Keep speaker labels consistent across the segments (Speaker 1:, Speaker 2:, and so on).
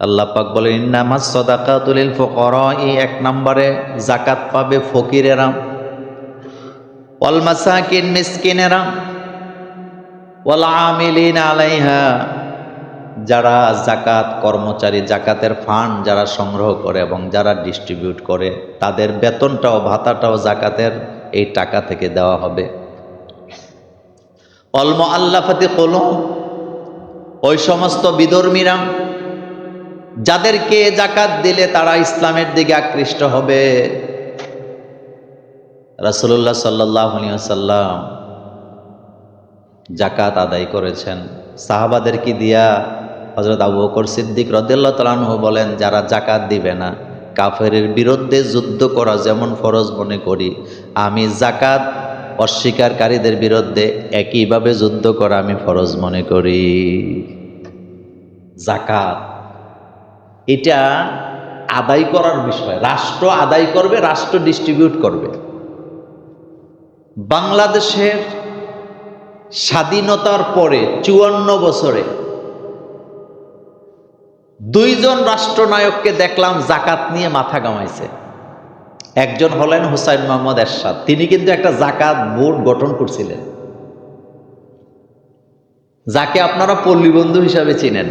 Speaker 1: আল্লাহ পাক বলেন ইন্নামাস সাদাকাতু লিল ফুকারাই, এক নম্বরে যাকাত পাবে ফকিরেরা, ওয়াল মাসাকিন মিসকিনেরা, ওয়াল আমিলিনা আলাইহা, যারা যাকাত কর্মচারী, যাকাতের ফান্ড যারা সংগ্রহ করে এবং যারা ডিস্ট্রিবিউট করে তাদের বেতনটাও ভাতাটাও যাকাতের এই টাকা থেকে দেওয়া হবে। ওয়াল মুআল্লাফাতি কুলুব, ওই সমস্ত বিধর্মীরা যাদেরকে যাকাত দিলে তারা ইসলামের দিকে আকৃষ্ট হবে। রাসূলুল্লাহ সাল্লাল্লাহু আলাইহি ওয়াসাল্লাম যাকাত আদায় করেছেন সাহাবাদেরকে দিয়া। হযরত আবু বকর সিদ্দিক রাদিয়াল্লাহু তাআলা আনহু বলেন, যারা যাকাত দিবে না কাফেরের বিরুদ্ধে যুদ্ধ করা যেমন ফরজ মনে করি, আমি যাকাত অস্বীকারীদের বিরুদ্ধে একইভাবে যুদ্ধ করা আমি ফরজ মনে করি। যাকাত এটা আদায় করার বিষয়, রাষ্ট্র আদায় করবে, রাষ্ট্র ডিস্ট্রিবিউট করবে। বাংলাদেশের স্বাধীনতার পরে 54 বছরে দুইজন রাষ্ট্রনায়ককে দেখলাম যাকাত নিয়ে মাথা ঘামাইছে। একজন হলেন হুসাইন মোহাম্মদ এরশাদ, তিনি কিন্তু একটা যাকাত বোর্ড গঠন করছিলেন, যাকে আপনারা পল্লী বন্ধু হিসাবে চিনেন।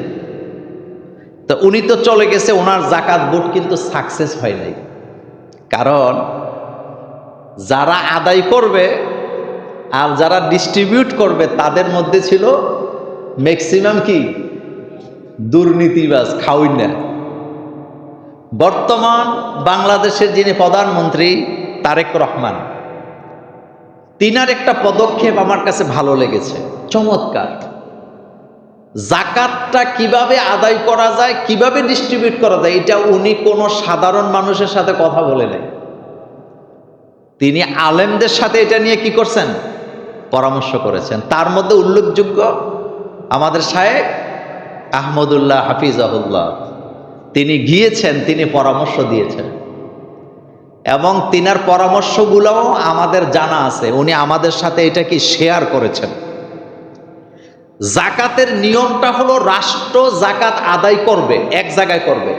Speaker 1: তো উনি তো চলে গেছে, ওনার যাকাত বোর্ড কিন্তু সাকসেস হয় নাই। কারণ যারা আদায় করবে আর যারা ডিস্ট্রিবিউট করবে তাদের মধ্যে ছিল ম্যাক্সিমাম কি দুর্নীতিবাজ, খাউইনা। বর্তমান বাংলাদেশের যিনি প্রধানমন্ত্রী তারেক রহমান, তিনার একটা পদক্ষেপ আমার কাছে ভালো লেগেছে, চমৎকার। যাকাতটা কিভাবে আদায় করা যায়, কিভাবে ডিস্ট্রিবিউট করা যায়, এটা উনি কোনো সাধারণ মানুষের সাথে কথা বলে নাই, তিনি আলেমদের সাথে এটা নিয়ে কি করছেন, পরামর্শ করেছেন। তার মধ্যে উল্লেখযোগ্য আমাদের শায়েখ আহমদুল্লাহ হাফিজাহুল্লাহ, তিনি গিয়েছেন, তিনি পরামর্শ দিয়েছেন এবং তিনার পরামর্শগুলোও আমাদের জানা আছে, উনি আমাদের সাথে এটা কি শেয়ার করেছেন। যাকাতের নিয়মটা হলো রাষ্ট্র যাকাত আদায় করবে, এক জায়গায় করবে,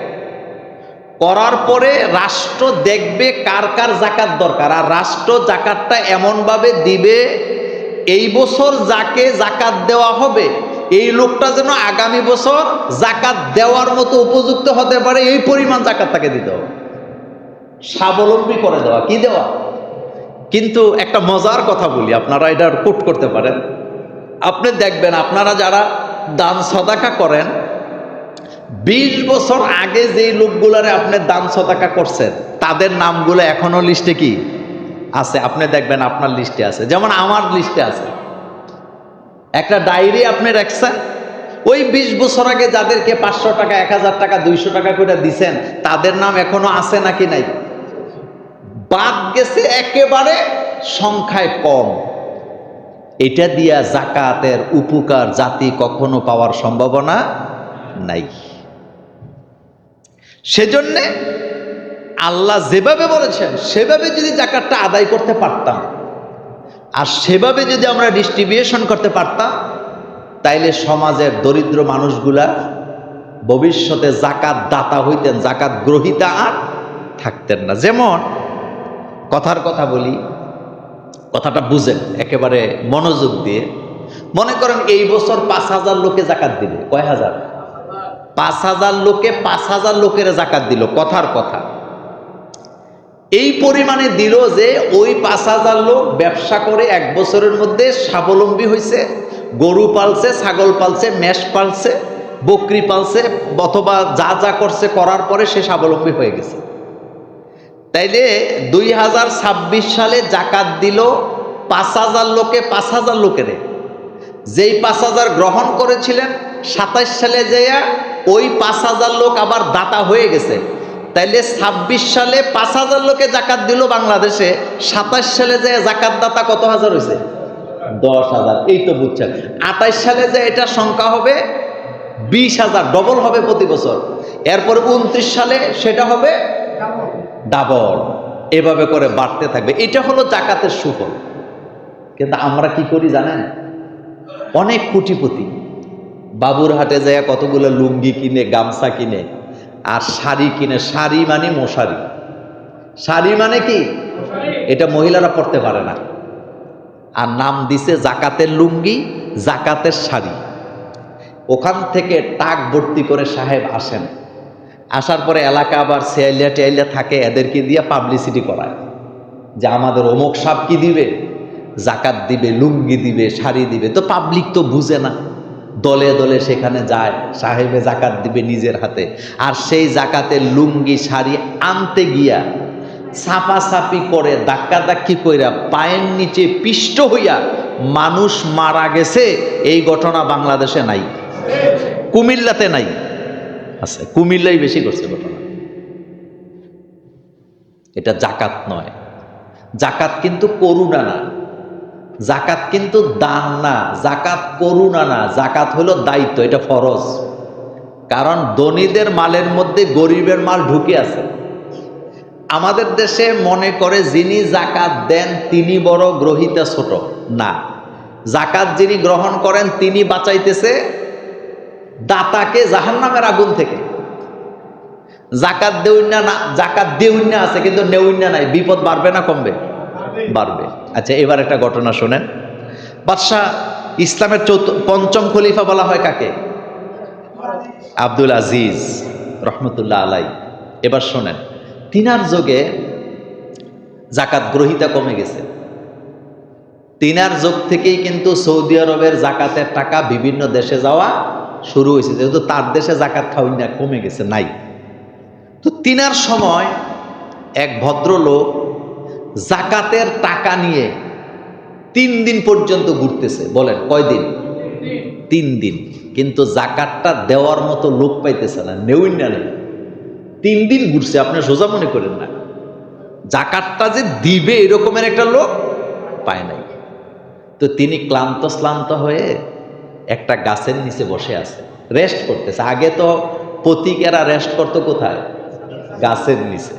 Speaker 1: করার পরে রাষ্ট্র দেখবে কার কার যাকাত দরকার, আর রাষ্ট্র যাকাতটা এমনভাবে দিবে এই বছর যাকে যাকাত দেওয়া হবে এই লোকটা যেন আগামী বছর যাকাত দেওয়ার মতো উপযুক্ত হতে পারে, এই পরিমাণ যাকাত তাকে দিতে হবে, স্বাবলম্বী করে দেওয়া, কি দেওয়া। কিন্তু একটা মজার কথা বলি, আপনারা এটা কোট করতে পারেন। আপনি দেখবেন আপনারা যারা দান সদাকা করেন, 20 বছর আগে যেই লোকগুলারে আপনি দান সদাকা করছেন তাদের নামগুলো এখনো লিস্টে কি আছে, আপনি দেখবেন আপনার লিস্টে আছে, যেমন আমার লিস্টে আছে। একটা ডায়েরি আপনি রাখছেন, ওই 20 বছর আগে যাদেরকে 500 টাকা, 1000 টাকা, 200 টাকা করে দিছেন তাদের নাম এখনো আছে নাকি নাই, বাদ গেছে একেবারে সংখ্যায় কম। এটা দিয়া যাকাতের উপকার জাতি কখনো পাওয়ার সম্ভাবনা নাই। সেজন্যে আল্লাহ যেভাবে বলেছেন সেভাবে যদি যাকাতটা আদায় করতে পারতাম আর সেভাবে যদি আমরা ডিস্ট্রিবিউশন করতে পারতাম, তাইলে সমাজের দরিদ্র মানুষগুলা ভবিষ্যতে যাকাত দাতা হইতেন, যাকাত গ্রহীতা আর থাকতেন না। যেমন কথার কথা বলি, কথাটা বুঝেন একেবারে মনোযোগ দিয়ে। মনে করেন এই বছর 5000 লোকে যাকাত দিবে, কয় হাজার, 5000 লোকে 5000 লোকের যাকাত দিল, কথার কথা। এই পরিমাণে দিল যে ওই 5000 লোক ব্যবসা করে এক বছরের মধ্যে স্বাবলম্বী হয়েছে, গরু পালছে, ছাগল পালছে, মেষ পালছে, বকরি পালছে, অথবা যা যা করছে করার পরে সে স্বাবলম্বী হয়ে গেছে। তাইলে 2026 সালে যাকাত দিল 5000 লোকে, 5000 লোকের, যেই 5000 গ্রহণ করেছিলেন 27 সালে যেয়া ওই 5000 লোক আবার দাতা হয়ে গেছে। তাইলে 26 সালে 5000 লোকে যাকাত দিল বাংলাদেশে, 27 সালে যে যাকাত দাতা কত হাজার হয়েছে, 10,000। এই তো বুঝছেন। 28 সালে যে এটা সংখ্যা হবে 20,000, ডবল হবে প্রতি বছর। এরপরে 29 সালে সেটা হবে ডাবল, এভাবে করে বাড়তে থাকবে। এটা হলো যাকাতের সুফল। কিন্তু আমরা কি করি জানেন, অনেক কোটিপতি বাবুরহাটে যায় কতগুলো লুঙ্গি কিনে, গামছা কিনে, আর শাড়ি কিনে, শাড়ি মানে মশারি, শাড়ি মানে কি, এটা মহিলারা পড়তে পারে না, আর নাম দিছে জাকাতের লুঙ্গি, জাকাতের শাড়ি। ওখান থেকে টাক ভর্তি করে সাহেব আসেন, আসার পরে এলাকা আবার সেয়াইলিয়া টেয়াইলিয়া থাকে, এদেরকে দিয়ে পাবলিসিটি করায় যে আমাদের অমুক সাহেব কি দিবে, জাকাত দিবে, লুঙ্গি দিবে, শাড়ি দিবে। তো পাবলিক তো বুঝে না, দলে দলে সেখানে যায়, সাহেবে জাকাত দিবে নিজের হাতে, আর সেই জাকাতের লুঙ্গি শাড়ি আনতে গিয়া ছাপাছাপি করে, ধাক্কাধাক্কি কইরা, পায়ের নিচে পিষ্ট হইয়া মানুষ মারা গেছে। এই ঘটনা বাংলাদেশে নাই, কুমিল্লাতে নাই, আছে কুমিল্লাই বেশি করছে ঘটনা। এটা জাকাত নয়। জাকাত কিন্তু করুণা না, জাকাত কিন্তু দান না, জাকাত করুণা না, জাকাত হলো দায়িত্ব, এটা ফরজ। কারণ ধনীদের মালের মধ্যে গরিবের মাল ঢুকে আছে। আমাদের দেশে মনে করে যিনি জাকাত দেন তিনি বড়, গ্রহীতা ছোট। না, জাকাত যিনি গ্রহণ করেন তিনি বাঁচাইতেছে দাতাকে জাহান্নামের আগুন থেকে। জাকাত দেউন্না না, জাকাত দেউন্না আছে কিন্তু নেউন্না নাই, বিপদ বাড়বে না কমবে? বাড়বে। আচ্ছা, এবার একটা ঘটনা শোনেন। বাদশাহ, ইসলামের পঞ্চম খলিফা বলা হয় কাকে? আব্দুল আজিজ রহমতুল্লাহ আলাই। এবার শোনেন, তিনার যুগে জাকাত গ্রহিতা কমে গেছে। তিনার যুগ থেকেই কিন্তু সৌদি আরবের জাকাতের টাকা বিভিন্ন দেশে যাওয়া শুরু হয়েছে, যেহেতু তার দেশে জাকাত খাওয়াই না, কমে গেছে, নাই। তো তিনার সময় এক ভদ্রলোক জাকাতের টাকা নিয়ে 3 দিন পর্যন্ত ঘুরতেছে। বলেন কয়দিন? 3 দিন। কিন্তু জাকাতটা দেওয়ার মতো লোক পাইতেছে না, নেউইনা নেই। 3 দিন ঘুরছে, আপনি সোজা মনে করেন না জাকাতটা যে দিবে এরকমের একটা লোক পায় নাই। তো তিনি ক্লান্ত হয়ে একটা গাছের নিচে বসে আছে, রেস্ট করতেছে। আগে তো পতিকেরা রেস্ট করতো কোথায়? গাছের নিচে।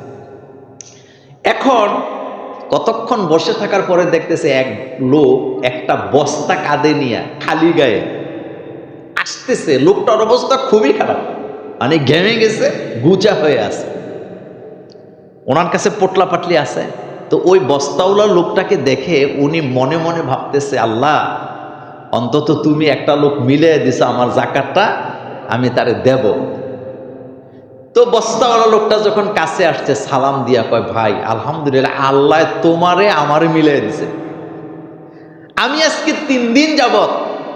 Speaker 1: এখন কতক্ষণ বসে থাকার পরে দেখতেছে এক লোক একটা বস্তা কাঁধে নিয়ে খালি গায়ে আসতেছে। লোকটার অবস্থা খুবই খারাপ, মানে ঘেমে গেছে, গুজা হয়ে আছে, ওনার কাছে পোটলা পাটলি আছে। তো ওই বস্তাওয়ালা লোকটাকে দেখে উনি মনে মনে ভাবতেছে, আল্লাহ, অন্তত তুমি একটা লোক মিলে দিছো, আমার জাকাতটা আমি তারে দেব। তো বস্তাওয়ালা লোকটা যখন কাছে আসছে, সালাম দিয়া কয়, ভাই আলহামদুলিল্লাহ, আল্লাহ তোমারে আমারে মিলাই দিছে। আমি আজকে 3 দিন যাবত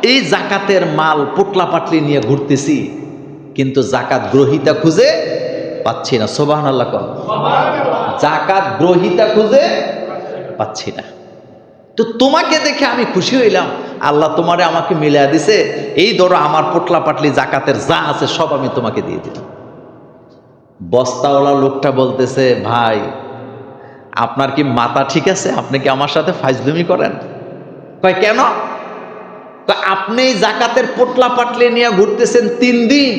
Speaker 1: এই জাকাতের মাল পোটলা পাটলি নিয়ে ঘুরতেছি, কিন্তু জাকাত গ্রহিতা খুঁজে পাচ্ছি না। সুবহানাল্লাহ কর। জাকাত গ্রহিতা খুঁজে পাচ্ছি না। তো তোমাকে দেখে আমি খুশি হইলাম, আল্লাহ তোমারে আমাকে মিলাই দিছে। এই ধরো আমার পোটলা পাটলি জাকাতের যা আছে সব আমি তোমাকে দিয়ে দিলাম। বস্তাওয়ালা লোকটা বলতেছে, ভাই আপনার কি মাথা ঠিক আছে? আপনি কি আমার সাথে ফাজলামি করেন? কয় কেন? আপনি জাকাতের পোটলা পাটলি নিয়ে ঘুরতেছেন 3 দিন,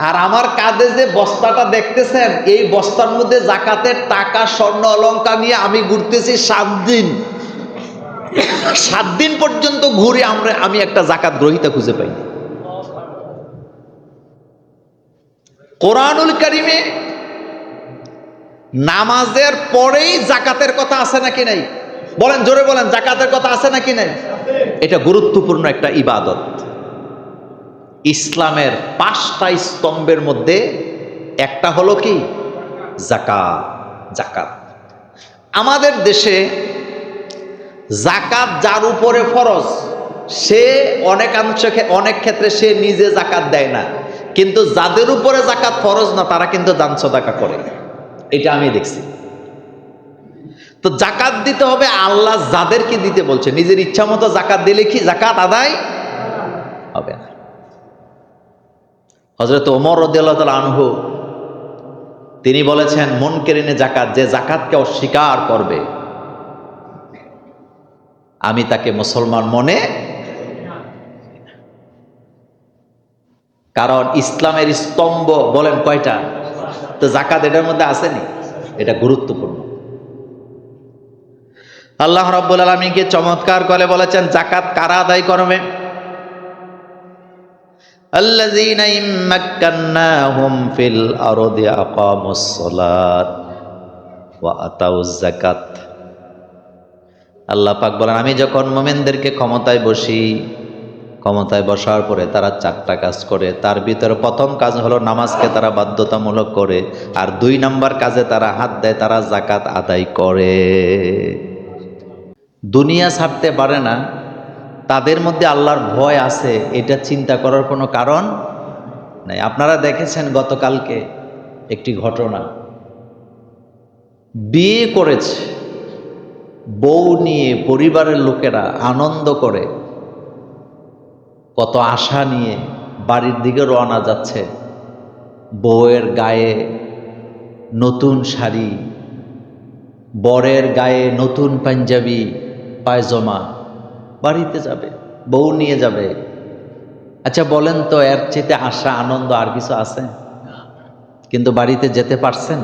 Speaker 1: আর আমার কাঁধে যে বস্তাটা দেখতেছেন, এই বস্তার মধ্যে জাকাতের টাকা, স্বর্ণ অলংকার নিয়ে আমি ঘুরতেছি 7 দিন। 7 দিন পর্যন্ত ঘুরে আমি একটা জাকাত গ্রহিতা খুঁজে পাই। কোরআনুল কারিমে নামাজের পরেই জাকাতের কথা আছে নাকি নাই? বলেন, জোরে বলেন, জাকাতের কথা আছে নাকি নাই? এটা গুরুত্বপূর্ণ একটা ইবাদত। ইসলামের 5টা স্তম্ভের মধ্যে একটা হলো কি? জাকাত। জাকাত। আমাদের দেশে জাকাত যার উপরে ফরজ, সে অনেক ক্ষেত্রে সে নিজে জাকাত দেয় না, কিন্তু যাদের উপরে জাকাত ফরজ না তারা কিন্তু দান সদাকা করে। এটা আমি দেখছি। তো জাকাত দিতে হবে আল্লাহ যাদেরকে দিতে বলছে, নিজের ইচ্ছা মতো জাকাত দিলে কি জাকাত আদায় হবে না। হযরত ওমর রাদিয়াল্লাহু তাআলা আনহু তিনি বলেছেন, মুনকিরিনে জাকাত, যে জাকাতকে অস্বীকার করবে আমি তাকে মুসলমান মনে। কারণ ইসলামের স্তম্ভ বলেন কয়টা? তো জাকাত এটার মধ্যে আসেনি, এটা গুরুত্বপূর্ণ। আল্লাহ রাব্বুল আলামিনকে চমৎকার করে বলেছেন জাকাত কারা আদায় করবে? আল্লাযীনা ইম্মাক্কান্নাহুম ফিল আরদি আকামুস সালাত ওয়া আতাউয যাকাত। আল্লাহ পাক বলেন, আমি যখন মুমিনদেরকে ক্ষমতায় বসি, ক্ষমতায় বসার পরে তারা 4টা কাজ করে। তার ভিতরে প্রথম কাজ হলো নামাজকে তারা বাধ্যতামূলক করে, আর 2 নাম্বার কাজে তারা হাত দেয়, তারা যাকাত আদায় করে। দুনিয়া ছাড়তে পারে না, তাদের মধ্যে আল্লাহর ভয় আছে, এটা চিন্তা করার কোনো কারণ নাই। আপনারা দেখেছেন গতকালকে একটি ঘটনা, বিয়ে করেছে, বউ নিয়ে পরিবারের লোকেরা আনন্দ করে, কত আশা নিয়ে বাড়ির দিকে রওনা যাচ্ছে। বউয়ের গায়ে নতুন শাড়ি, বরের গায়ে নতুন পাঞ্জাবি পায়জামা, বাড়িতে যাবে, বউ নিয়ে যাবে। আচ্ছা বলেন তো, এর চেয়ে আশা আনন্দ আর কিছু আছে? কিন্তু বাড়িতে যেতে পারছেন?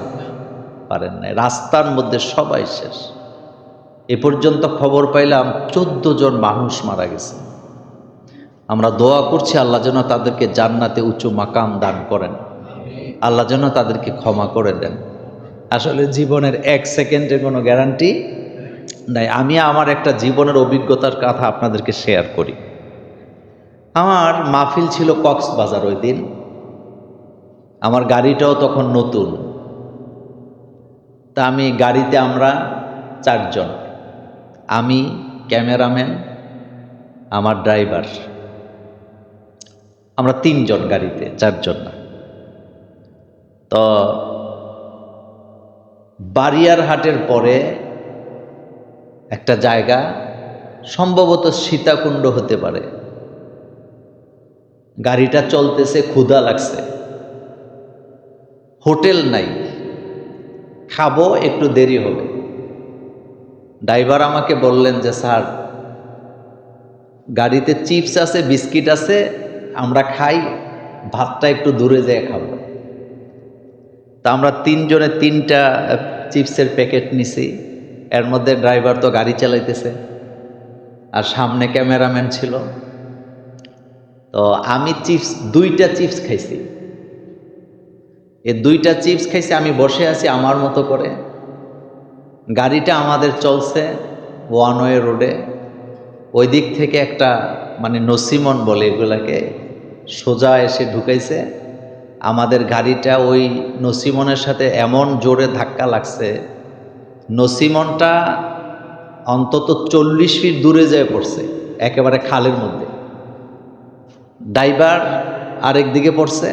Speaker 1: পারেন নাই। রাস্তার মধ্যে সবাই শেষ। এ পর্যন্ত খবর পাইলাম 14 জন মানুষ মারা গেছে। আমরা দোয়া করছি আল্লাহ যেন তাদেরকে জান্নাতে উঁচু মাকাম দান করেন, আল্লাহ যেন তাদেরকে ক্ষমা করে দেন। আসলে জীবনের 1 সেকেন্ডের কোনো গ্যারান্টি নাই। আমি আমার একটা জীবনের অভিজ্ঞতার কথা আপনাদেরকে শেয়ার করি। আমার মাহফিল ছিল কক্সবাজার ওই দিন। আমার গাড়িটাও তখন নতুন। তা আমি গাড়িতে, আমরা 4 জন, আমি, ক্যামেরাম্যান, আমার ড্রাইভার, আমরা 3 জন গাড়িতে, 4 জন না। তো বারিয়ারহাটের পরে একটা জায়গা, সম্ভবত সীতাকুণ্ড হতে পারে, গাড়িটা চলতেছে, ক্ষুধা লাগছে, হোটেল নাই, খাবো, একটু দেরি হবে। ড্রাইভার আমাকে বললেন যে স্যার, গাড়িতে চিপস আছে, বিস্কিট আছে, আমরা খাই, ভাতটা একটু দূরে যেয়ে খাবো। তা আমরা 3 জনে 3টা চিপসের প্যাকেট নিছি। এর মধ্যে ড্রাইভার তো গাড়ি চালাইতেছে, আর সামনে ক্যামেরাম্যান ছিল। তো আমি 2টা চিপস খাইছি। এই 2টা চিপস খাইছি, আমি বসে আছি আমার মতো করে। গাড়িটা আমাদের চলছে ওয়ান ওয়ে রোডে। ওই দিক থেকে একটা, মানে নসিমন বলে এগুলাকে, সোজা এসে ঢুকাইছে। আমাদের গাড়িটা ওই নসিমনের সাথে এমন জোরে ধাক্কা লাগছে, নসিমনটা অন্তত 40 ফিট দূরে যেয়ে পড়ছে, একেবারে খালের মধ্যে। ড্রাইভার আরেক দিকে পড়ছে,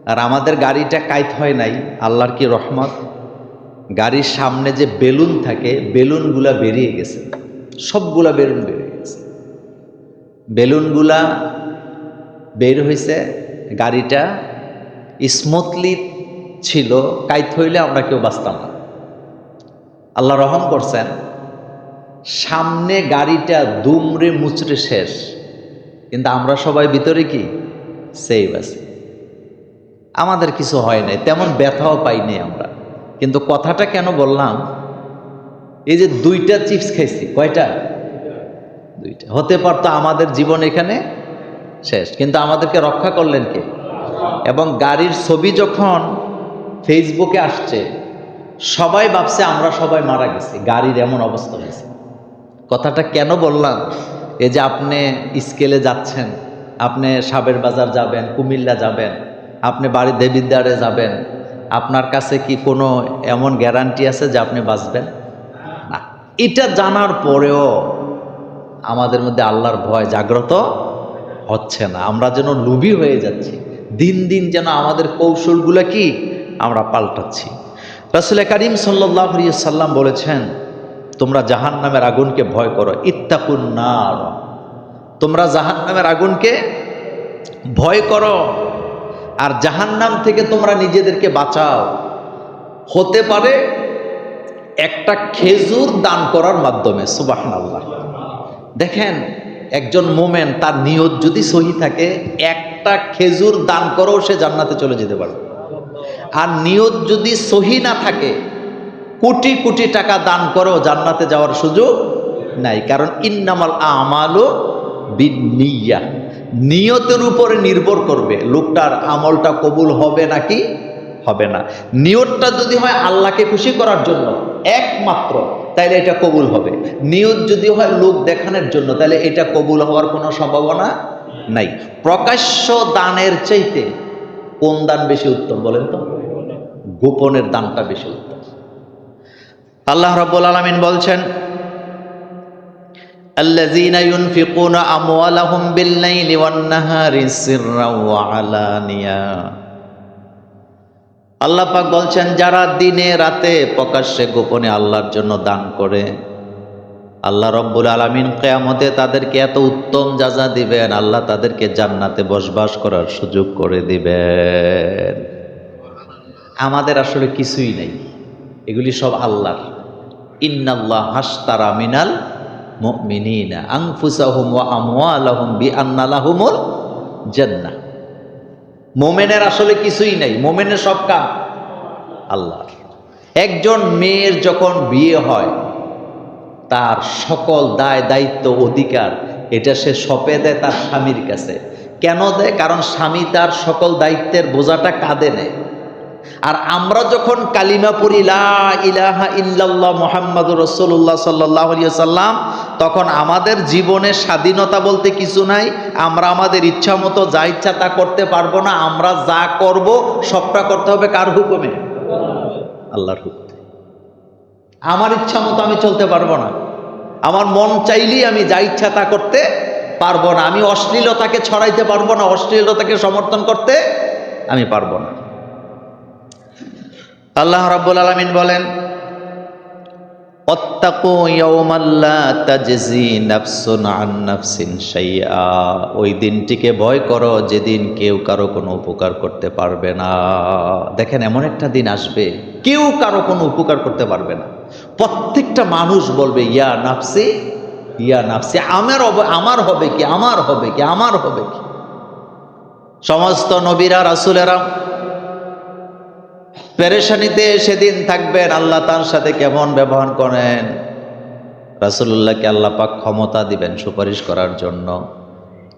Speaker 1: আর আমাদের গাড়িটা কাইত হয় নাই, আল্লাহর কি রহমত। গাড়ির সামনে যে বেলুন থাকে, বেলুনগুলা বেরিয়ে গেছে, সবগুলা বেলুন বেরিয়ে গেছে। বেলুনগুলা বের হয়েছে, গাড়িটা স্মুথলি ছিল, কাইত হইলে আমরা কেউ বাঁচতাম না। আল্লাহ রহম করছেন, সামনে গাড়িটা দুমড়ে মুচড়ে শেষ, কিন্তু আমরা সবাই ভিতরে কি সেভ আছি, আমাদের কিছু হয় নাই, তেমন ব্যথাও পাইনি আমরা। কিন্তু কথাটা কেন বললাম, এই যে 2টা চিপস খাইছি, কয়টা? 2টা। হতে পারতো আমাদের জীবন এখানে শেষ, কিন্তু আমাদেরকে রক্ষা করলেন কে? এবং গাড়ির ছবি যখন ফেসবুকে আসছে, সবাই ভাবছে আমরা সবাই মারা গেছি, গাড়ির এমন অবস্থা হয়েছে। কথাটা কেন বললাম, এই যে আপনি স্কেলে যাচ্ছেন, আপনি সাবের বাজার যাবেন, কুমিল্লা যাবেন, আপনি বাড়ি দেবিদ্বারে যাবেন, আপনার কাছে কি কোনো এমন গ্যারান্টি আছে যে আপনি বাঁচবেন? না। এটা জানার পরেও আমাদের মধ্যে আল্লাহর ভয় জাগ্রত হচ্ছে না। আমরা যেন লোভী হয়ে যাচ্ছি, দিন দিন যেন আমাদের কৌশলগুলো কি আমরা পাল্টাচ্ছি। রাসূল কারীম সাল্লাল্লাহু আলাইহি সাল্লাম বলেছেন, তোমরা জাহান্নামের আগুনকে ভয় করো, ইত্তাকুন নার, তোমরা জাহান্নামের আগুনকে ভয় করো, আর জাহান্নাম থেকে তোমরা নিজেদেরকে বাঁচাও। হতে পারে একটা খেজুর দান করার মাধ্যমে। সুবহানাল্লাহ। দেখেন, একজন মোমেন তার নিয়ত যদি সহি থাকে, একটা খেজুর দান করেও সে জান্নাতে চলে যেতে পারে। আর নিয়ত যদি সহি না থাকে, কোটি কোটি টাকা দান করেও জান্নাতে যাওয়ার সুযোগ নাই। কারণ ইন্নামাল আমালু বিন্নিয়া, নিয়তের উপরে নির্ভর করবে লোকটার আমলটা কবুল হবে নাকি হবে না। নিয়তটা যদি হয় আল্লাহকে খুশি করার জন্য একমাত্র, তাহলে এটা কবুল হবে। নিয়ত যদি হয় লোক দেখানোর জন্য, তাহলে এটা কবুল হওয়ার কোনো সম্ভাবনা নাই। প্রকাশ্য দানের চাইতে কোন দান বেশি উত্তম বলেন তো? গোপনের দানটা বেশি উত্তম। আল্লাহ রাব্বুল আলামিন বলছেন, আল্লাযীনা ইউনফিকুনা আমওয়ালাহুম বিল-লাইলি ওয়ান-নাহারি সিররাও ওয়া আলানিয়া। আল্লাহ পাক বলছেন, যারা দিনে রাতে প্রকাশ্যে গোপনে আল্লাহর জন্য দান করে, আল্লাহ রাব্বুল আলামিন কিয়ামতে তাদেরকে এত উত্তম জাযা দিবেন, আল্লাহ তাদেরকে জান্নাতে বসবাস করার সুযোগ করে দিবেন। আমাদের আসলে কিছুই নেই, এগুলি সব আল্লাহর। ইন্নাল্লাহ হাশতারা মিনাল মুমিনিনা আনফুসাহুম ওয়া আমওয়ালাহুম বিআন্না লাহুমুল জান্নাহ। মোমেনের আসলে কিছুই নাই, মোমেনের সব কাম আল্লাহর। একজন মেয়ের যখন বিয়ে হয়, তার সকল দায় দায়িত্ব অধিকার এটা সে সঁপে দেয় তার স্বামীর কাছে। কেন দেয়? কারণ স্বামী তার সকল দায়িত্বের বোঝাটা কাঁধে নেয়। আর আমরা যখন কালিমা পড়ি লা ইলাহা ইল্লাল্লাহ মুহাম্মাদুর রাসূলুল্লাহ সাল্লাল্লাহু আলাইহি ওয়াসাল্লাম, তখন আমাদের জীবনে স্বাধীনতা বলতে কিছু নাই। আমরা আমাদের ইচ্ছা মতো যা ইচ্ছা তা করতে পারবো না। আমরা যা করব সবটা করতে হবে কার হুকুমে? আল্লাহর হুকুমে। আমার ইচ্ছা মতো আমি চলতে পারবো না। আমার মন চাইলেই আমি যা ইচ্ছা তা করতে পারবো না। আমি অশ্লীলতাকে ছড়াইতে পারবো না, অশ্লীলতাকে সমর্থন করতে আমি পারবো না। আল্লাহ রাব্বুল আলামিন বলেন, ওয়াত্তাকু ইয়াওমান লা তাজজি নাফসুন আন নাফসিন শাইআ। ওই দিনটিকে ভয় করো যেদিন কেউ কারো কোনো উপকার করতে পারবে না। দেখেন, এমন একটা দিন আসবে কেউ কারো কোনো উপকার করতে পারবে না। প্রত্যেকটা মানুষ বলবে ইয়া নাফসি ইয়া নাফসি, আমার হবে কি, আমার হবে কি, আমার হবে কি। সমস্ত নবীরা রাসূলেরা পেরেশানিতে সেদিন থাকবেন। আল্লাহ তার সাথে কেমন ব্যবহার করেন? রাসূলুল্লাহকে আল্লাহ পাক ক্ষমতা দিবেন সুপারিশ করার জন্য,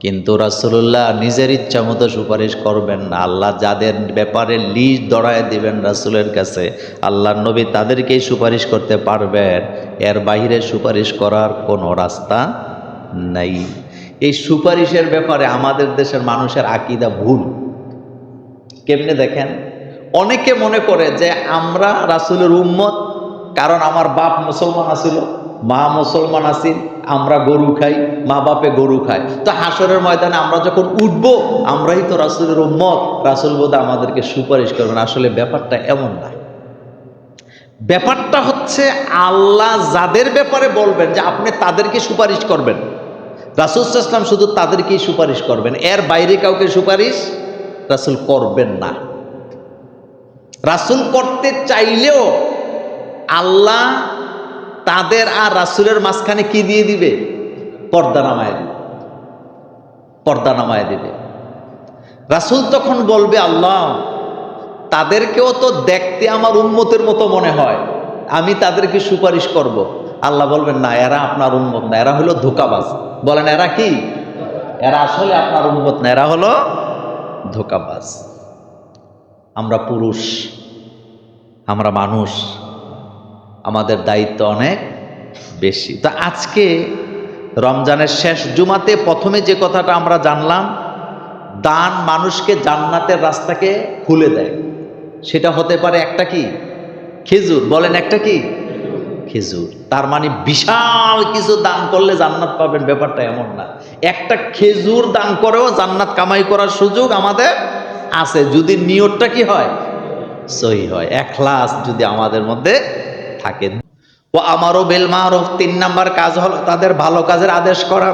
Speaker 1: কিন্তু রাসূলুল্লাহ নিজের ইচ্ছা মতো সুপারিশ করবেন না। আল্লাহ যাদের ব্যাপারে লিস্ট দড়ায় দিবেন রাসূলের কাছে, আল্লাহর নবী তাদেরকেই সুপারিশ করতে পারবেন। এর বাইরে সুপারিশ করার কোনো রাস্তা নাই। এই সুপারিশের ব্যাপারে আমাদের দেশের মানুষের আকীদা ভুল। কেমনে দেখেন, অনেকে মনে করে যে আমরা রাসূলের উম্মত, কারণ আমার বাপ মুসলমান আছিল, মা মুসলমান আছিল, আমরা গরু খাই, মা বাপে গরু খায়, তো হাসরের ময়দানে আমরা যখন উঠবো আমরাই তো রাসূলের উম্মত, রাসূল বোধহয় আমাদেরকে সুপারিশ করবেন। আসলে ব্যাপারটা এমন না। ব্যাপারটা হচ্ছে আল্লাহ যাদের ব্যাপারে বলবেন যে আপনি তাদেরকে সুপারিশ করবেন, রাসূল সাল্লাল্লাহু আলাইহি ওয়াসাল্লাম শুধু তাদেরকেই সুপারিশ করবেন, এর বাইরে কাউকে সুপারিশ রাসূল করবেন না। রাসূল করতে চাইলেও আল্লাহ তাদের আর রাসূলের মাঝখানে কি দিয়ে দিবে? পর্দা নামায় দিবে, পর্দা নামায় দিবে। রাসূল তখন বলবে, আল্লাহ তাদেরকেও তো দেখতে আমার উম্মতের মতো মনে হয়, আমি তাদেরকে সুপারিশ করব। আল্লাহ বলবেন, না, এরা আপনার উম্মত না, এরা হলো ধোঁকাবাজ। বলেন, এরা কি? এরা আসলে আপনার উম্মত না, এরা হলো ধোঁকাবাজ। আমরা পুরুষ, আমরা মানুষ, আমাদের দায়িত্ব অনেক বেশি। তো আজকে রমজানের শেষ জুমাতে প্রথমে যে কথাটা আমরা জানলাম, দান মানুষকে জান্নাতের রাস্তাকে খুলে দেয়। সেটা হতে পারে একটা কি? খেজুর। বলেন, একটা কি? খেজুর। তার মানে বিশাল কিছু দান করলে জান্নাত পাবেন, ব্যাপারটা এমন না। একটা খেজুর দান করেও জান্নাত কামাই করার সুযোগ আমাদের আছে, যদি নিয়তটা কি হয়? সহি হয়, ইখলাস যদি আমাদের মধ্যে থাকে। ও আমারও বিল মারুফ, 3 নাম্বার কাজ হলো তাদের ভালো কাজের আদেশ করা।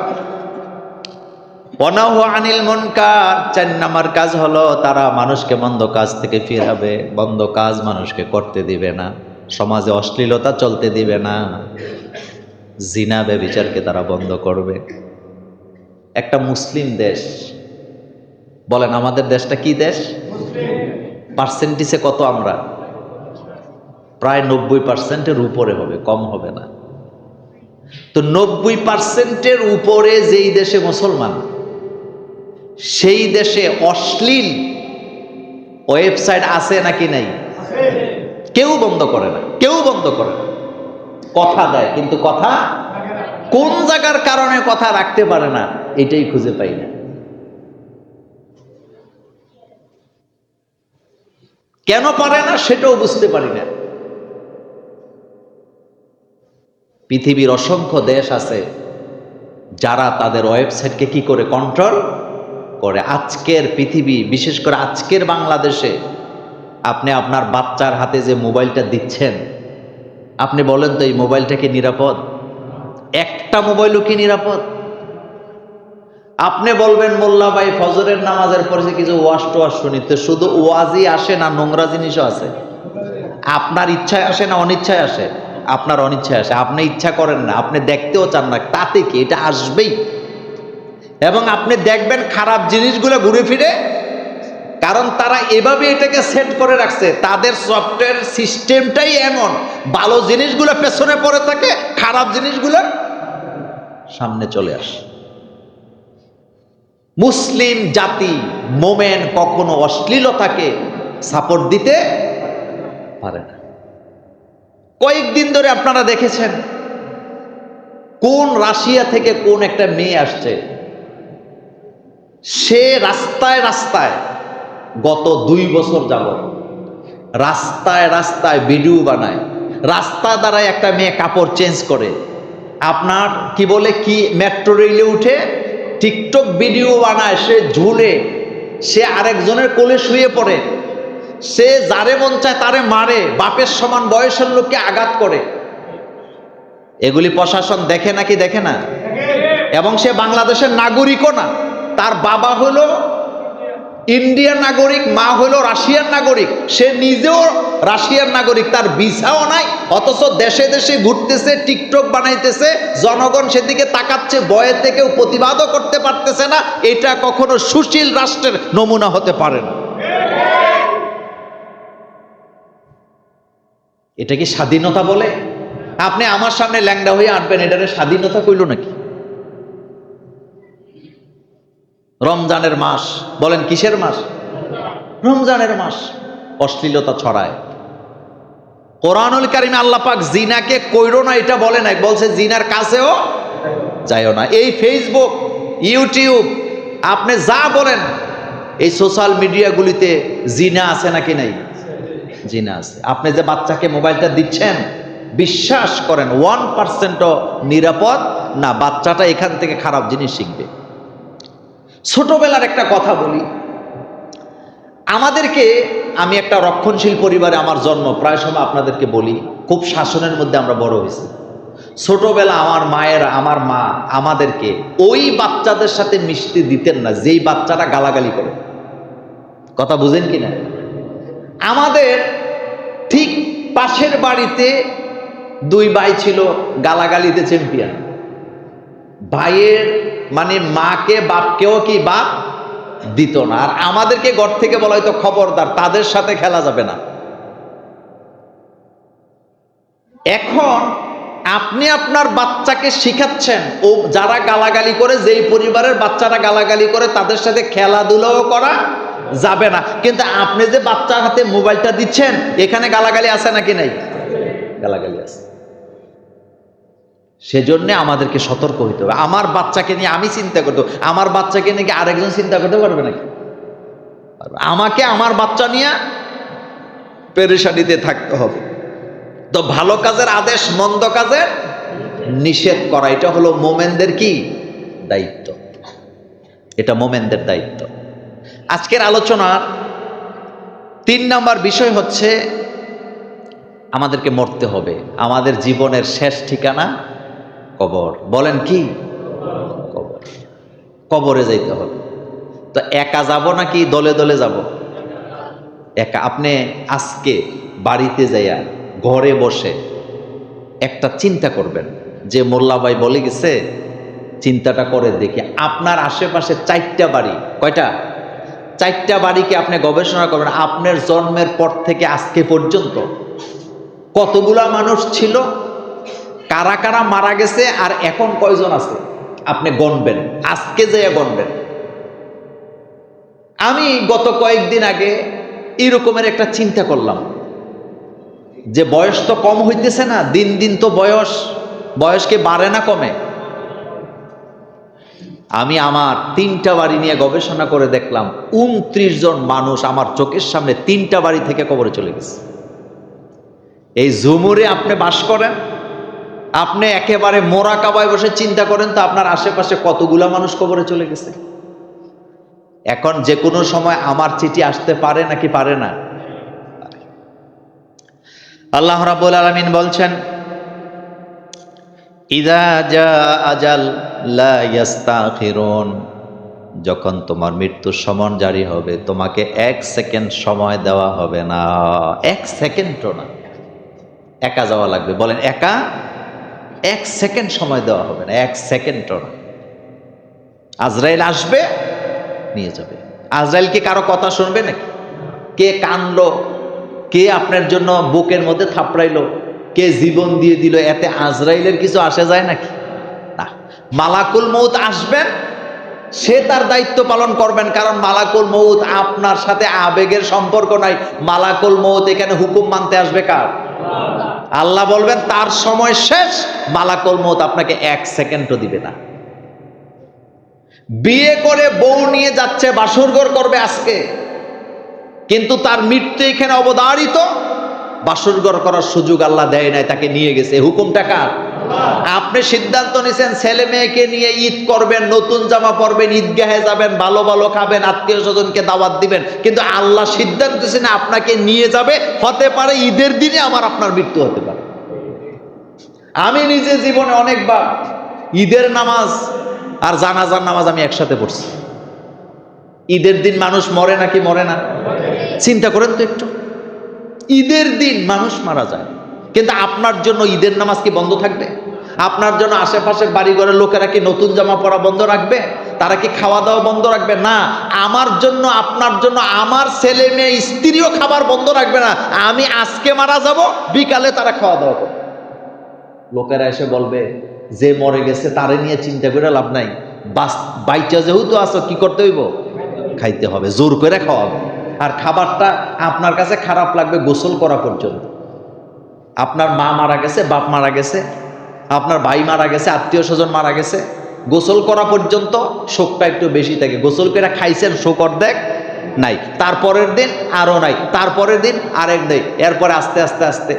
Speaker 1: ওয়ানাহু আনিল মুনকার, 4 নাম্বার কাজ হলো তারা মানুষকে মন্দ কাজ থেকে ফিরাবে, মন্দ কাজ মানুষকে করতে দিবে না, সমাজে অশ্লীলতা চলতে দিবে না, জিনা ব্যভিচারকে তারা বন্ধ করবে। একটা মুসলিম দেশ, বলেন আমাদের দেশটা কি দেশ? পার্সেন্টেজে কত আমরা? প্রায় 90%-এর উপরে হবে, কম হবে না। তো 90%-এর উপরে যেই দেশে মুসলমান, সেই দেশে অশ্লীল ওয়েবসাইট আছে নাকি নাই? কেউ বন্ধ করে না, কেউ বন্ধ করে না। কথা দেয় কিন্তু কথা কোন জায়গার কারণে কথা রাখতে পারে না, এটাই খুঁজে পাই না। কেন পারে না সেটাও বুঝতে পারি না। পৃথিবীর অসংখ্য দেশ আছে যারা তাদের ওয়েবসাইটকে কি করে কন্ট্রোল করে। আজকের পৃথিবী, বিশেষ করে আজকের বাংলাদেশে আপনি আপনার বাচ্চার হাতে যে মোবাইলটা দিচ্ছেন, আপনি বলেন তো এই মোবাইলটা কি নিরাপদ? একটা মোবাইলও কি নিরাপদ? আপনি বলবেন মোল্লা ভাই ফজরের নামাজের পরে যে কিছু ওয়াজ টোয়াজ শুনিতে, শুধু ওয়াজই আসে না নোংরা জিনিসও আছে? আপনার ইচ্ছায় আসে না অনিচ্ছায় আসে? আপনার অনিচ্ছায় আসে, আপনি ইচ্ছা করেন না, আপনি দেখতেও চান না, তাতে কি এটা আসবেই। এবং আপনি দেখবেন খারাপ জিনিসগুলো ঘুরে ফিরে, কারণ তারা এভাবে এটাকে সেট করে রাখছে, তাদের সফটওয়্যার সিস্টেমটাই এমন, ভালো জিনিসগুলো পেছনে পড়ে থাকে, খারাপ জিনিসগুলো সামনে চলে আসে। মুসলিম জাতি মোমেন কখনো অশ্লীলতাকে সাপোর্ট দিতে পারে না। কয়েকদিন ধরে আপনারা দেখেছেন কোন রাশিয়া থেকে কোন একটা মেয়ে আসছে, সে রাস্তায় রাস্তায় গত 2 বছর যাবত রাস্তায় রাস্তায় ভিডিও বানায়। রাস্তা দ্বারা একটা মেয়ে কাপড় চেঞ্জ করে, আপনার কি বলে কি মেট্রো রেলে উঠে টিকটক ভিডিও বানায়, সে ঝুলে, সে আরেকজনের কোলে শুয়ে পড়ে, সে যারে মন চায় তারে মারে, বাপের সমান বয়সের লোককে আঘাত করে। এগুলি প্রশাসন দেখে নাকি দেখে না? এবং সে বাংলাদেশের নাগরিকও না, তার বাবা হলো ইন্ডিয়ান নাগরিক, মা হলো রাশিয়ান নাগরিক, সে নিজেও রাশিয়ান নাগরিক, তার ভিসাও নাই, অথচ দেশে দেশে ঘুরতেছে, টিকটক বানাইতেছে, জনগণ সেদিকে তাকাচ্ছে, ভয়েতে কেউ প্রতিবাদও করতে পারতেছে না। এটা কখনো সুশীল রাষ্ট্রের নমুনা হতে পারে না। এটা কি স্বাধীনতা বলে? আপনি আমার সামনে ল্যাংড়া হয়ে আঁটবেন, এটারে স্বাধীনতা কইল নাকি? রমজানের মাস, বলেন কিসের মাস? রমজানের মাস। অশ্লীলতা ছড়ায়। কোরআনুল কারিমে আল্লাহ পাক জিনাকে কইরো না এটা বলে নাই, বলছে জিনার কাছেও যাইও না। এই ফেসবুক, ইউটিউব, আপনি যা বলেন, এই সোশ্যাল মিডিয়াগুলিতে জিনা আছে নাকি নাই? জিনা আছে। আপনি যে বাচ্চাকে মোবাইলটা দিচ্ছেন, বিশ্বাস করেন 1%ও নিরাপদ না। বাচ্চাটা এখান থেকে খারাপ জিনিস শিখবে। ছোটবেলার একটা কথা বলি, আমাদেরকে, আমি একটা রক্ষণশীল পরিবারে আমার জন্ম, প্রায় সময় আপনাদেরকে বলি, খুব শাসনের মধ্যে আমরা বড় হয়েছি। ছোটবেলা আমার মায়েরা, আমার মা আমাদেরকে ওই বাচ্চাদের সাথে মিশতে দিতেন না যেই বাচ্চারা গালাগালি করে। কথা বুঝেন কিনা? আমাদের ঠিক পাশের বাড়িতে 2 ভাই ছিল, গালাগালিতে চ্যাম্পিয়ন। ভাইয়ের মানে মাকে বাপকেও কি বাপ দিত না, আর আমাদেরকে ঘর থেকে বলা হয়তো খবরদার তাদের সাথে খেলা যাবে না। এখন আপনি আপনার বাচ্চাকে শিখাচ্ছেন, ও যারা গালাগালি করে, যেই পরিবারের বাচ্চারা গালাগালি করে, তাদের সাথে খেলাধুলাও করা যাবে না। কিন্তু আপনি যে বাচ্চার হাতে মোবাইলটা দিচ্ছেন, এখানে গালাগালি আছে নাকি নাই? গালাগালি আছে। সেজন্য আমাদেরকে সতর্ক হইতে হবে। আমার বাচ্চাকে নিয়ে আমি চিন্তা করতে, আমার বাচ্চাকে নিয়ে আরেকজন চিন্তা করতে পারবে নাকি? আমাকে আমার বাচ্চা নিয়ে পেরেশানিতে থাকতে হবে। তো ভালো কাজের আদেশ, মন্দ কাজের নিষেধ করা, এটা হলো মোমেনদের কি দায়িত্ব। এটা মোমেনদের দায়িত্ব। আজকের আলোচনার 3 নম্বর বিষয় হচ্ছে আমাদেরকে মরতে হবে। আমাদের জীবনের শেষ ঠিকানা কবর। বলেন কি? কবর। কবরে যাইতে হবে। তো একা যাব নাকি দলে দলে যাব? একা। আপনি আজকে বাড়িতে যাইয়া ঘরে বসে একটা চিন্তা করবেন যে মোল্লা ভাই বলে গেছে, চিন্তাটা করে দেখি আপনার আশেপাশে 4টা বাড়ি, কয়টা? 4টা বাড়িকে আপনি গবেষণা করবেন। আপনার জন্মের পর থেকে আজকে পর্যন্ত কতগুলা মানুষ ছিল, কারা কারা মারা গেছে আর এখন কয়জন আছে আপনি গণবেন, আজকে যেয়ে গণবেন। আমি গত কয়েকদিন আগে এরকমের একটা চিন্তা করলাম যে বয়স তো কম হইতেছে না, দিন দিন তো বয়স কি বাড়ে না কমে? আমি আমার 3টা বাড়ি নিয়ে গবেষণা করে দেখলাম 29 জন মানুষ আমার চোখের সামনে 3টা বাড়ি থেকে কবরে চলে গেছে। এই ঝুমুরে আপনি বাস করেন, আপনি একেবারে মোরাকাবায় বসে চিন্তা করেন তো আপনার আশেপাশে কতগুলা মানুষ কবরে চলে গেছে। এখন যে কোনো সময় আমার চিঠি আসতে পারে নাকি পারে না? আল্লাহ রাব্বুল আলামিন বলছেন, ইযা জা আজাল লা ইস্তাখিরুন, যখন তোমার মৃত্যুর সমন জারি হবে তোমাকে 1 সেকেন্ড সময় দেওয়া হবে না। 1 সেকেন্ডও না, একা যাওয়া লাগবে। বলেন একা 1 সেকেন্ড সময় দেওয়া হবে না, 1 সেকেন্ডও না। আজরাইল আসবে, নিয়ে যাবে। আজরাইল কি কারো কথা শুনবে নাকি? কে কানলো, কে আপনার জন্য বুকের মধ্যে থাপড়াইলো, কে জীবন দিয়ে দিল, এতে আজরাইলের কিছু আসে যায় নাকি? না। মালাকুল মউত আসবেন, সে তার দায়িত্ব পালন করবেন, কারণ মালাকুল মউত আপনার সাথে আবেগের সম্পর্ক নাই। মালাকুল মউত এখানে হুকুম মানতে আসবে কার? আল্লাহ বলবেন তার সময় শেষ, মালাকুল মউত আপনাকে 1 সেকেন্ডও দিবে না। বিয়ে করে বউ নিয়ে যাচ্ছে, বাসরঘর করবে আজকে, কিন্তু তার মৃত্যু এখানে অবধারিত। বাসরঘর করার সুযোগ আল্লাহ দেয় নাই, তাকে নিয়ে গেছে। হুকুমটা কার? আপনি সিদ্ধান্ত নিছেন ছেলে মেয়েকে নিয়ে ঈদ করবেন, নতুন জামা পরবেন, ঈদগাহে যাবেন, ভালো ভালো খাবেন, আত্মীয় স্বজনকে দাওয়াত দিবেন, কিন্তু আল্লাহ সিদ্ধান্ত নিছেন আপনাকে নিয়ে যাবে। হতে পারে ঈদের দিনে আপনার মৃত্যু হতে পারে। আমি নিজে জীবনে অনেকবার ঈদের নামাজ আর জানাজার নামাজ আমি একসাথে পড়ছি। ঈদের দিন মানুষ মরে নাকি মরে না? চিন্তা করেন তো একটু, ঈদের দিন মানুষ মারা যায়, কিন্তু আপনার জন্য ঈদের নামাজ কি বন্ধ থাকবে? আপনার জন্য আশেপাশের বাড়িঘরের লোকেরা কি নতুন জামা পরা বন্ধ রাখবে? তারা কি খাওয়া দাওয়া বন্ধ রাখবে? না। আমার জন্য, আপনার জন্য, আমার ছেলে মেয়ে স্ত্রীও খাবার বন্ধ রাখবে না। আমি আজকে মারা যাব, বিকালে তারা খাওয়া দাওয়া করবে। লোকেরা এসে বলবে যে মরে গেছে তারে নিয়ে চিন্তা করে লাভ নাই, বাইচা যেহেতু আছো কি করতে হইব? খাইতে হবে, জোর করে খাওয়াবে। আর খাবারটা আপনার কাছে খারাপ লাগবে গোসল করা পর্যন্ত। আপনার মা মারা গেছে, বাপ মারা গেছে, আপনার ভাই মারা গেছে, আত্মীয় স্বজন মারা গেছে, গোসল করা পর্যন্ত শোকটা একটু বেশি থাকে। গোসল করে খাইছেন, শোক অর্ধেক নাই, তারপরের দিন আরো নাই, তারপরের দিন আরেক নেই, এরপরে আস্তে আস্তে আস্তে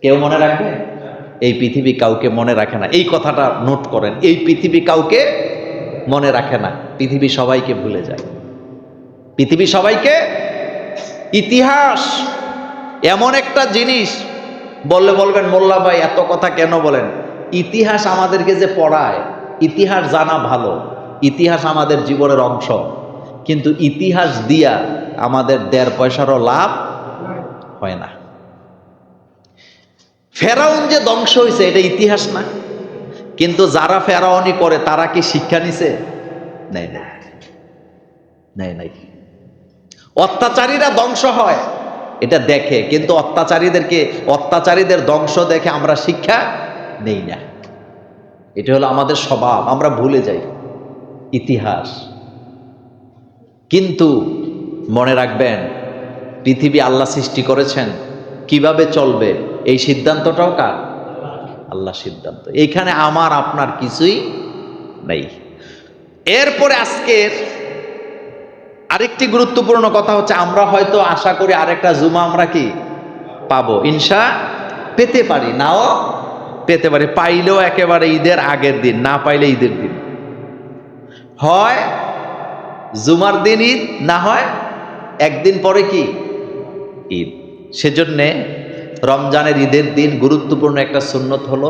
Speaker 1: কেউ মনে রাখবে? এই পৃথিবী কাউকে মনে রাখে না। এই কথাটা নোট করেন, এই পৃথিবী কাউকে মনে রাখে না, পৃথিবী সবাইকে ভুলে যায়। পৃথিবী সবাইকে, ইতিহাস এমন একটা জিনিস, বললে বলবেন মোল্লা ভাই এত কথা কেন বলেন? ইতিহাস আমাদেরকে যে পড়ায়, ইতিহাস জানা ভালো, ইতিহাস আমাদের জীবনের অংশ, কিন্তু ইতিহাস দিয়া আমাদের 1.5 পয়সারও লাভ হয় না। ফেরাউন যে ধ্বংস হয়েছে এটা ইতিহাস না, কিন্তু যারা ফেরাউনি করে তারা কি শিক্ষা নিছে? নাই নাই নাই নাই। অত্যাচারীরা ধ্বংস হয় এটা দেখে, কিন্তু অত্যাচারীদের ধ্বংস দেখে আমরা শিক্ষা নেই না। এটা হলো আমাদের স্বভাব, আমরা ভুলে যাই ইতিহাস। কিন্তু মনে রাখবেন পৃথিবী আল্লাহ সৃষ্টি করেছেন, কিভাবে চলবে এই সিদ্ধান্তটাও কার? আল্লাহ সিদ্ধান্ত। এইখানে আমার আপনার কিছুই নেই। এরপরে আজকের আরেকটি গুরুত্বপূর্ণ কথা হচ্ছে, আমরা হয়তো আশা করি আরেকটা জুমা আমরা কি পাবো, পেতে পারি, নাও পেতে পারি। পাইলেও একেবারে ঈদের আগের দিন, না পাইলে ঈদের দিন, হয় জুমার দিন ঈদ, না হয় একদিন পরে কি ঈদ। সেজন্যে রমজানের ঈদের দিন গুরুত্বপূর্ণ একটা সুন্নত হলো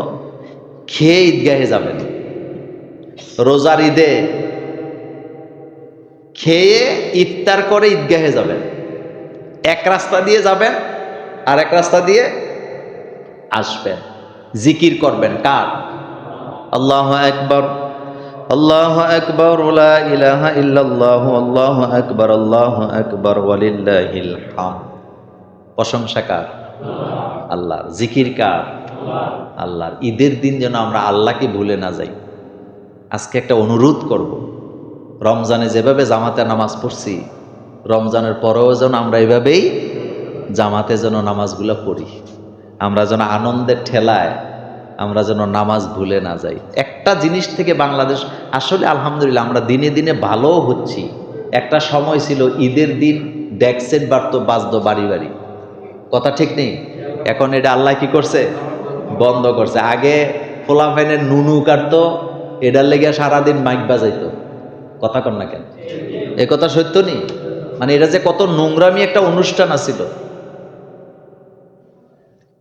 Speaker 1: খেয়ে ঈদগাহে যাবেন। রোজার ঈদে খেয়ে ইফতার করে ঈদগাহে যাবেন। এক রাস্তা দিয়ে যাবেন আর এক রাস্তা দিয়ে আসবেন। জিকির করবেন কার? আল্লাহু আকবার, আল্লাহু আকবার, লা ইলাহা ইল্লাল্লাহু, আল্লাহু আকবার, আল্লাহু আকবার, ওয়ালিল্লাহিল হামদ। প্রশংসা কার? আল্লাহর। জিকির কার? আল্লাহর। ঈদের দিন যেন আমরা আল্লাহকে ভুলে না যাই। আজকে একটা অনুরোধ করব, রমজানে যেভাবে জামাতে নামাজ পড়ছি, রমজানের পরেও যেন আমরা এভাবেই জামাতে যেন নামাজগুলো পড়ি। আমরা যেন আনন্দের ঠেলায় আমরা যেন নামাজ ভুলে না যাই। একটা জিনিস থেকে বাংলাদেশ আসলে আলহামদুলিল্লাহ আমরা দিনে দিনে ভালো হচ্ছি। একটা সময় ছিল ঈদের দিন ডেক সেট বাজতো বাড়ি বাড়ি, কথা ঠিক নেই? এখন এটা আল্লাহ কি করছে? বন্ধ করছে। আগে ফোলাফাইনের নুনু কাটতো, এটার লেগে সারাদিন মাইক বাজাইতো, কথা কন না কেন? এ কথা সত্য নেই? মানে এটা যে কত নোংরামি একটা অনুষ্ঠান আছিল।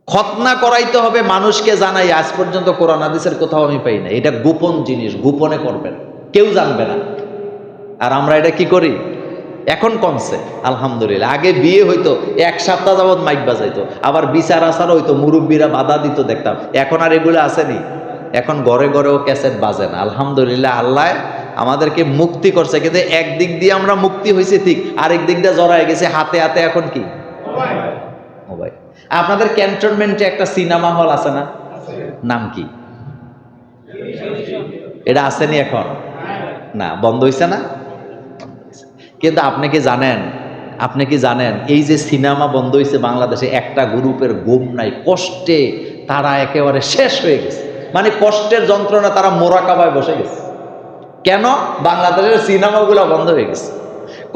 Speaker 1: খতনা করাইতে হবে মানুষকে জানাই, আজ পর্যন্ত কোরআন হাদিসের কোথাও আমি পাই না। এটা গোপন জিনিস, গোপনে করবেন, কেউ জানবে না। আর আমরা এটা কি করি এখন? কমছে আলহামদুলিল্লাহ। আগে বিয়ে হইতো 1 সপ্তাহ যাবত মাইক বাজাইতো, আবার বিচার আচার হইতো, মুরব্বীরা বাধা দিত, দেখতাম। এখন আর এগুলো আসেনি। এখন ঘরে ঘরেও ক্যাসেট বাজে না। আলহামদুলিল্লাহ, আল্লাহ আমাদেরকে মুক্তি করছে। কিন্তু একদিক দিয়ে আমরা মুক্তি হয়েছি ঠিক, আরেক দিক দিয়ে জড়ায় গেছে হাতে হাতে। এখন কি? মোবাইল। আপনাদের ক্যান্টনমেন্টে একটা সিনেমা হল আছে না? নাম কি? এটা আসেনি এখন? না, বন্ধ হয়েছে না? কিন্তু আপনি কি জানেন এই যে সিনেমা বন্ধ হয়েছে বাংলাদেশে, একটা গ্রুপের ঘুম নাই, কষ্টে তারা একেবারে শেষ হয়ে গেছে। মানে কষ্টের যন্ত্রণা তারা মোরাকাবায় বসে গেছে। কেন? বাংলাদেশের সিনেমাগুলো বন্ধ হয়ে গেছে।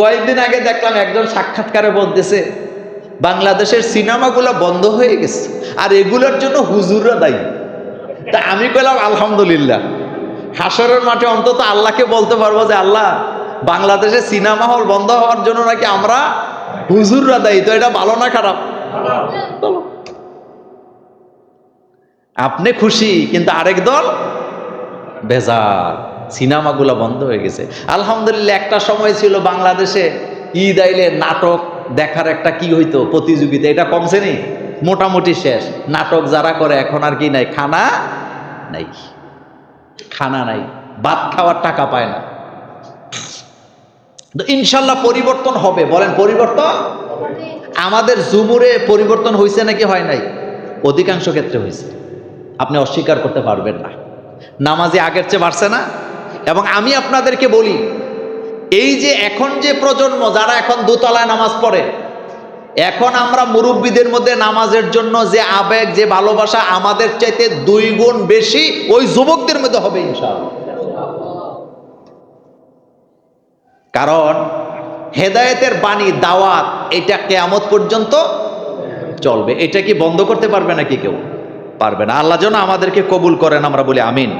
Speaker 1: কয়েকদিন আগে দেখলাম একজন সাক্ষাৎকারে বলতেছে বাংলাদেশের সিনেমাগুলো বন্ধ হয়ে গেছে আর এগুলোর জন্য হুজুররা দায়ী। তা আমি কইলাম আলহামদুলিল্লাহ, হাসরের মাঠে অন্তত আল্লাহকে বলতে পারবো যে আল্লাহ, বাংলাদেশে সিনেমা হল বন্ধ হওয়ার জন্য নাকি আমরা হুজুররা দায়ী। তো এটা ভালো না খারাপ? আপনি খুশি, কিন্তু আরেক দল বেজার। সিনেমাগুলো বন্ধ হয়ে গেছে। আলহামদুলিল্লাহ, একটা সময় ছিল বাংলাদেশে ঈদ আইলে নাটক দেখার একটা কি হইতো প্রতিযোগিতা, এটা কমছে নি? মোটামুটি শেষ। নাটক যারা করে এখন আর কি নাই, খানা নাই, খানা নাই, ভাত খাওয়ার টাকা পায় না। তো ইনশাল্লাহ পরিবর্তন হবে। বলেন পরিবর্তন? আমাদের জুমুরে পরিবর্তন হয়েছে নাকি হয় নাই? অধিকাংশ ক্ষেত্রে হয়েছে, আপনি অস্বীকার করতে পারবেন না। নামাজে আগের চেয়ে বাড়ছে না? এবং আমি আপনাদেরকে বলি, এই যে এখন যে প্রজন্ম যারা এখন দোতলায় নামাজ পড়ে, এখন আমরা মুরব্বীদের মধ্যে নামাজের জন্য যে আবেগ, যে ভালোবাসা আমাদের চাইতে 2 গুণ বেশি ওই যুবকদের মধ্যে হবে ইনশাআল্লাহ। কারণ হেদায়েতের বাণী, দাওয়াত, এটা কিয়ামত পর্যন্ত চলবে। এটা কি বন্ধ করতে পারবে নাকি কেউ? পারবে না। আল্লাহ যেন আমাদেরকে কবুল করেন, আমরা বলি আমিন।